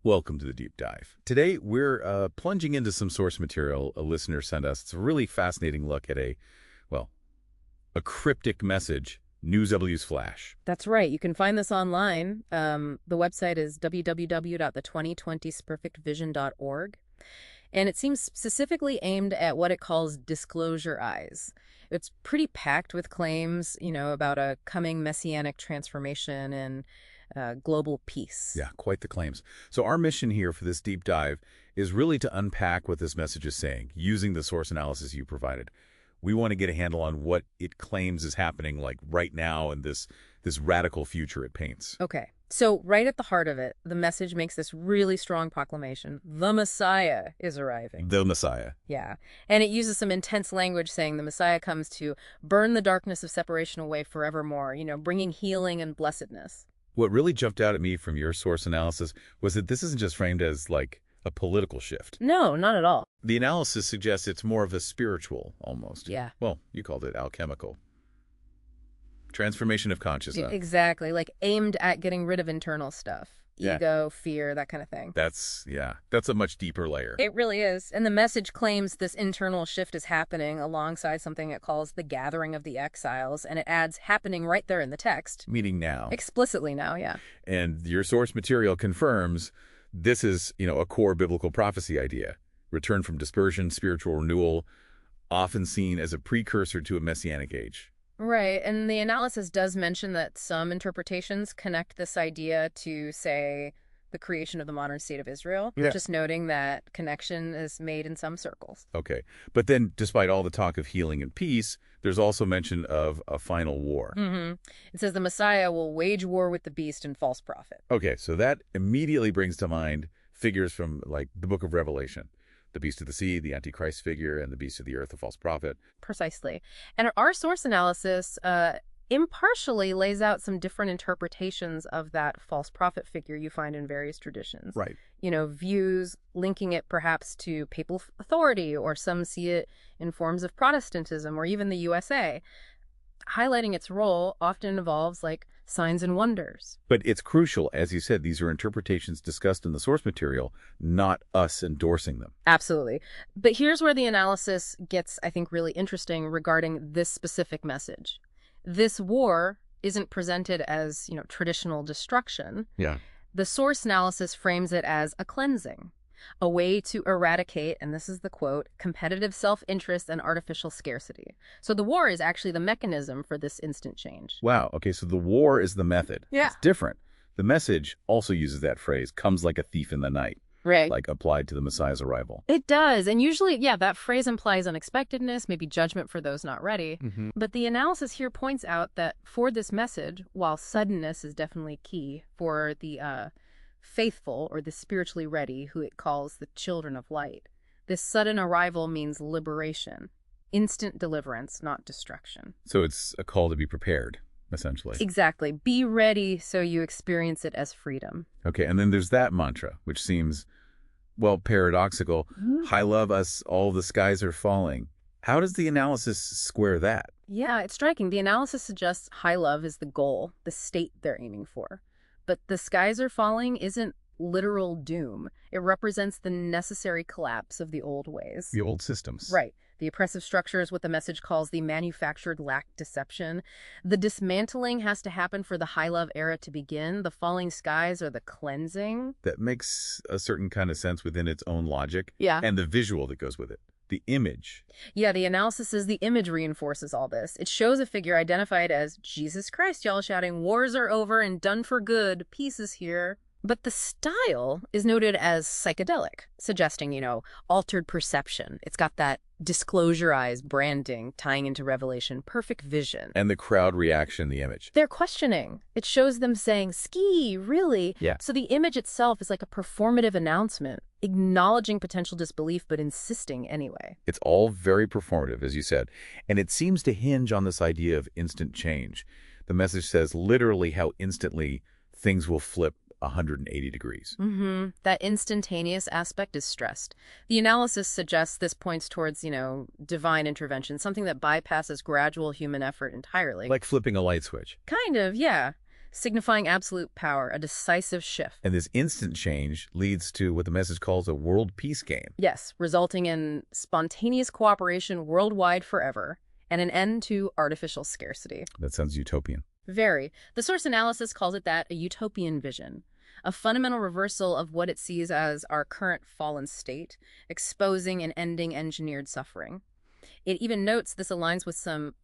Welcome to the deep dive. Today, we're plunging into some source material a listener sent us. It's a really fascinating look at well, a cryptic message, NewsW's flash. That's right. You can find this online. The website is www.the2020sperfectvision.org. And it seems specifically aimed at what it calls disclosure eyes. It's pretty packed with claims, about a coming messianic transformation and global peace. Yeah, quite the claims. So our mission here for this deep dive is really to unpack what this message is saying, using the source analysis you provided. We want to get a handle on what it claims is happening like right now and this radical future it paints. Okay. So right at the heart of it, the message makes this really strong proclamation. The Messiah is arriving. The Messiah. Yeah. And it uses some intense language saying the Messiah comes to burn the darkness of separation away forevermore, bringing healing and blessedness. What really jumped out at me from your source analysis was that this isn't just framed as like a political shift. No, not at all. The analysis suggests it's more of a spiritual, almost. Yeah. Well, you called it alchemical. Transformation of consciousness. Exactly. Like aimed at getting rid of internal stuff. Yeah. Ego, fear, that kind of thing. That's a much deeper layer. It really is. And the message claims this internal shift is happening alongside something it calls the gathering of the exiles. And it adds happening right there in the text. Meaning now. Explicitly now, yeah. And your source material confirms this is, a core biblical prophecy idea. Return from dispersion, spiritual renewal, often seen as a precursor to a messianic age. Right, and the analysis does mention that some interpretations connect this idea to, say, the creation of the modern state of Israel. Yeah. Just noting that connection is made in some circles. Okay, but then despite all the talk of healing and peace, there's also mention of a final war. Mm-hmm. It says the Messiah will wage war with the beast and false prophet. Okay, so that immediately brings to mind figures from, like, the book of Revelation. The beast of the sea, the Antichrist figure, and the beast of the earth, the false prophet. Precisely. And our source analysis impartially lays out some different interpretations of that false prophet figure you find in various traditions. Right. Views linking it perhaps to papal authority, or some see it in forms of Protestantism, or even the USA. Highlighting its role often involves, like, signs and wonders. But it's crucial, as you said, these are interpretations discussed in the source material, not us endorsing them. Absolutely. But here's where the analysis gets, I think, really interesting regarding this specific message. This war isn't presented as, traditional destruction. Yeah. The source analysis frames it as a cleansing, a way to eradicate, and this is the quote, competitive self-interest and artificial scarcity. So the war is actually the mechanism for this instant change. Wow. Okay, so the war is the method. Yeah. It's different. The message also uses that phrase, comes like a thief in the night, Right. like applied to the Messiah's arrival. It does. And usually, that phrase implies unexpectedness, maybe judgment for those not ready. Mm-hmm. But the analysis here points out that for this message, while suddenness is definitely key for the faithful or the spiritually ready, who it calls the children of light, this sudden arrival means liberation, instant deliverance, not destruction. So it's a call to be prepared, essentially. Exactly. Be ready so you experience it as freedom. Okay, and then there's that mantra, which seems, well, paradoxical. Mm-hmm. High love us, all the skies are falling. How does the analysis square that? Yeah, it's striking. The analysis suggests high love is the goal, the state they're aiming for. But the skies are falling isn't literal doom. It represents the necessary collapse of the old ways. The old systems. Right. The oppressive structure is what the message calls the manufactured lack deception. The dismantling has to happen for the high love era to begin. The falling skies are the cleansing. That makes a certain kind of sense within its own logic. Yeah. And the visual that goes with it. The image. Yeah, the analysis is the image reinforces all this. It shows a figure identified as Jesus Christ, y'all, shouting, wars are over and done for good, peace is here. But the style is noted as psychedelic, suggesting, altered perception. It's got that disclosure eyes branding tying into Revelation, perfect vision. And the crowd reaction, the image. They're questioning. It shows them saying, ski, really? Yeah. So the image itself is like a performative announcement, acknowledging potential disbelief, but insisting anyway. It's all very performative, as you said. And it seems to hinge on this idea of instant change. The message says literally how instantly things will flip 180 degrees. Mm-hmm. That instantaneous aspect is stressed. The analysis suggests this points towards, divine intervention, something that bypasses gradual human effort entirely. Like flipping a light switch. Kind of, yeah. signifying absolute power, a decisive shift. And this instant change leads to what the message calls a world peace game. Yes, resulting in spontaneous cooperation worldwide forever and an end to artificial scarcity. That sounds utopian. Very. The source analysis calls it that, a utopian vision, a fundamental reversal of what it sees as our current fallen state, exposing and ending engineered suffering. It even notes this aligns with some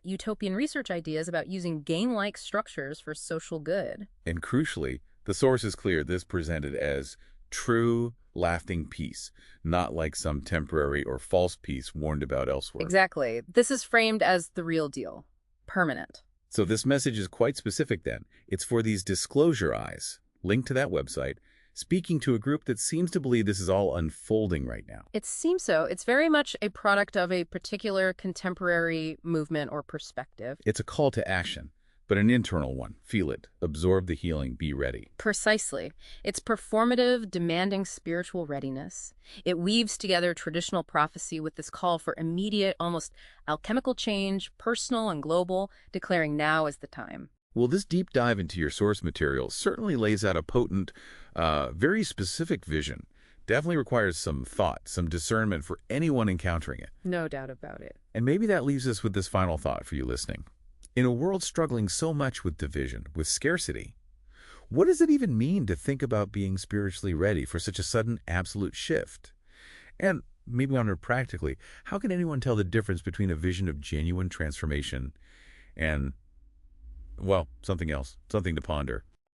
utopian research ideas about using game-like structures for social good. And crucially, the source is clear this presented as true, lasting peace, not like some temporary or false peace warned about elsewhere. Exactly. This is framed as the real deal, permanent. So this message is quite specific then. It's for these disclosure eyes, linked to that website, speaking to a group that seems to believe this is all unfolding right now. It seems so. It's very much a product of a particular contemporary movement or perspective. It's a call to action, but an internal one. Feel it. Absorb the healing. Be ready. Precisely. It's performative, demanding spiritual readiness. It weaves together traditional prophecy with this call for immediate, almost alchemical change, personal and global, declaring now is the time. Well, this deep dive into your source material certainly lays out a potent, very specific vision. Definitely requires some thought, some discernment for anyone encountering it. No doubt about it. And maybe that leaves us with this final thought for you listening. In a world struggling so much with division, with scarcity, what does it even mean to think about being spiritually ready for such a sudden absolute shift? And maybe on it practically, how can anyone tell the difference between a vision of genuine transformation and, well, something else, something to ponder?